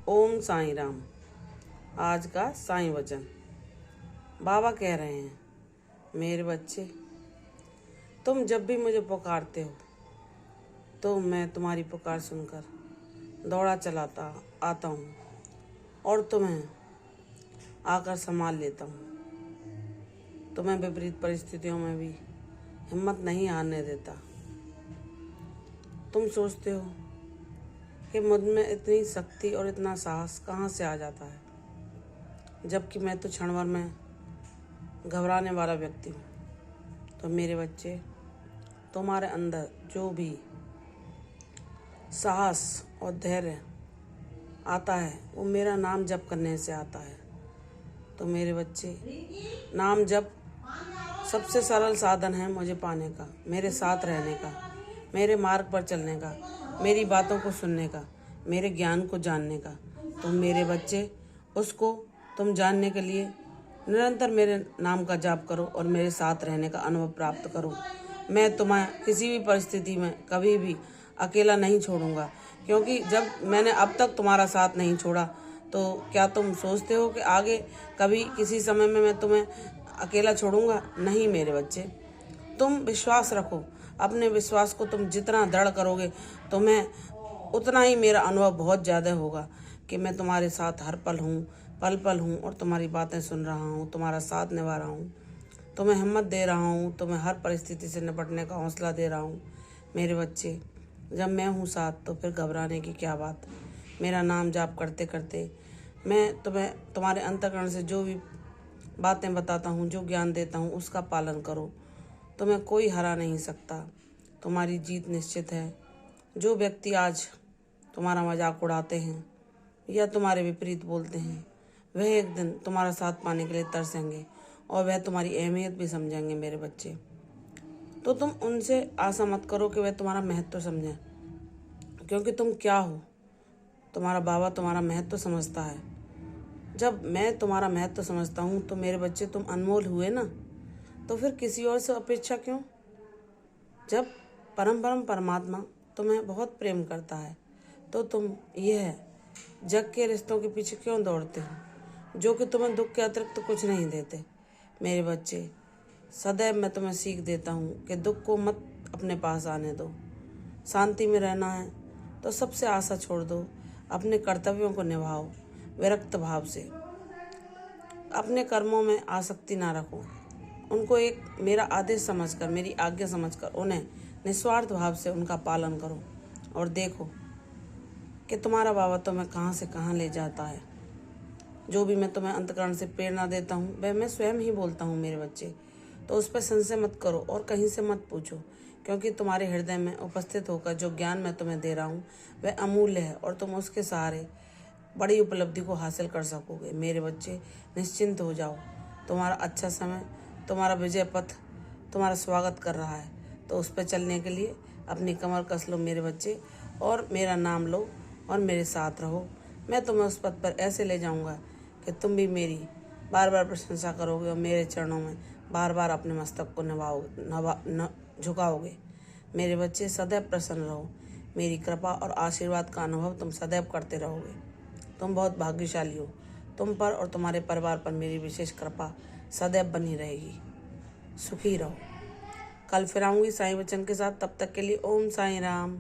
ओम साईं राम। आज का साईं वचन। बाबा कह रहे हैं, मेरे बच्चे, तुम जब भी मुझे पुकारते हो तो मैं तुम्हारी पुकार सुनकर दौड़ा चलाता आता हूँ और तुम्हें आकर संभाल लेता हूँ। तुम्हें विपरीत परिस्थितियों में भी हिम्मत नहीं हारने देता। तुम सोचते हो कि मुझ में इतनी शक्ति और इतना साहस कहाँ से आ जाता है, जबकि मैं तो क्षण भर में घबराने वाला व्यक्ति हूँ। तो मेरे बच्चे, तुम्हारे अंदर जो भी साहस और धैर्य आता है वो मेरा नाम जप करने से आता है। तो मेरे बच्चे, नाम जप सबसे सरल साधन है मुझे पाने का, मेरे साथ रहने का, मेरे मार्ग पर चलने का, मेरी बातों को सुनने का, मेरे ज्ञान को जानने का। तो मेरे बच्चे, उसको तुम जानने के लिए निरंतर मेरे नाम का जाप करो और मेरे साथ रहने का अनुभव प्राप्त करो। मैं तुम्हें किसी भी परिस्थिति में कभी भी अकेला नहीं छोड़ूंगा, क्योंकि जब मैंने अब तक तुम्हारा साथ नहीं छोड़ा तो क्या तुम सोचते हो कि आगे कभी किसी समय में मैं तुम्हें अकेला छोड़ूंगा? नहीं मेरे बच्चे, तुम विश्वास रखो। अपने विश्वास को तुम जितना दृढ़ करोगे तुम्हें उतना ही मेरा अनुभव बहुत ज़्यादा होगा कि मैं तुम्हारे साथ हर पल हूँ, पल पल हूँ और तुम्हारी बातें सुन रहा हूँ, तुम्हारा साथ निभा रहा हूँ, तुम्हें हिम्मत दे रहा हूँ, तुम्हें हर परिस्थिति से निपटने का हौसला दे रहा हूँ। मेरे बच्चे, जब मैं हूँ साथ तो फिर घबराने की क्या बात। मेरा नाम जाप करते करते मैं तुम्हें तुम्हारे अंतःकरण से जो भी बातें बताता हूँ, जो ज्ञान देता हूँ, उसका पालन करो। तुम्हें कोई हरा नहीं सकता, तुम्हारी जीत निश्चित है। जो व्यक्ति आज तुम्हारा मजाक उड़ाते हैं या तुम्हारे विपरीत बोलते हैं, वह एक दिन तुम्हारा साथ पाने के लिए तरसेंगे और वह तुम्हारी अहमियत भी समझेंगे मेरे बच्चे। तो तुम उनसे आशा मत करो कि वह तुम्हारा महत्व समझें, क्योंकि तुम क्या हो, तुम्हारा बाबा तुम्हारा महत्व समझता है। जब मैं तुम्हारा महत्व समझता हूँ तो मेरे बच्चे तुम अनमोल हुए ना, तो फिर किसी और से अपेक्षा क्यों? जब परम परमात्मा तुम्हें बहुत प्रेम करता है तो तुम यह जग के रिश्तों के पीछे क्यों दौड़ते हो, जो कि तुम्हें दुख के अतिरिक्त तो कुछ नहीं देते। मेरे बच्चे, सदैव मैं तुम्हें सीख देता हूँ कि दुख को मत अपने पास आने दो। शांति में रहना है तो सबसे आशा छोड़ दो, अपने कर्तव्यों को निभाओ विरक्त भाव से। अपने कर्मों में आसक्ति ना रखो, उनको एक मेरा आदेश समझकर, मेरी आज्ञा समझकर उन्हें निस्वार्थ भाव से उनका पालन करो और देखो कि तुम्हारा बाबा तुम्हें कहाँ से कहाँ ले जाता है। जो भी मैं तुम्हें अंतःकरण से प्रेरणा देता हूँ वह मैं स्वयं ही बोलता हूँ मेरे बच्चे। तो उस पर संशय मत करो और कहीं से मत पूछो, क्योंकि तुम्हारे हृदय में उपस्थित होकर जो ज्ञान मैं तुम्हें दे रहा हूँ वह अमूल्य है और तुम उसके सहारे बड़ी उपलब्धि को हासिल कर सकोगे। मेरे बच्चे, निश्चिंत हो जाओ, तुम्हारा अच्छा समय, तुम्हारा विजय पथ तुम्हारा स्वागत कर रहा है। तो उस पर चलने के लिए अपनी कमर कस लो मेरे बच्चे और मेरा नाम लो और मेरे साथ रहो। मैं तुम्हें उस पथ पर ऐसे ले जाऊंगा कि तुम भी मेरी बार बार प्रशंसा करोगे और मेरे चरणों में बार बार अपने मस्तक को झुकाओगे। मेरे बच्चे, सदैव प्रसन्न रहो। मेरी कृपा और आशीर्वाद का अनुभव तुम सदैव करते रहोगे। तुम बहुत भाग्यशाली हो। तुम पर और तुम्हारे परिवार पर मेरी विशेष कृपा सदैव बनी रहेगी। सुखी रहो। कल फिर आऊंगी साईं वचन के साथ। तब तक के लिए ओम साईं राम।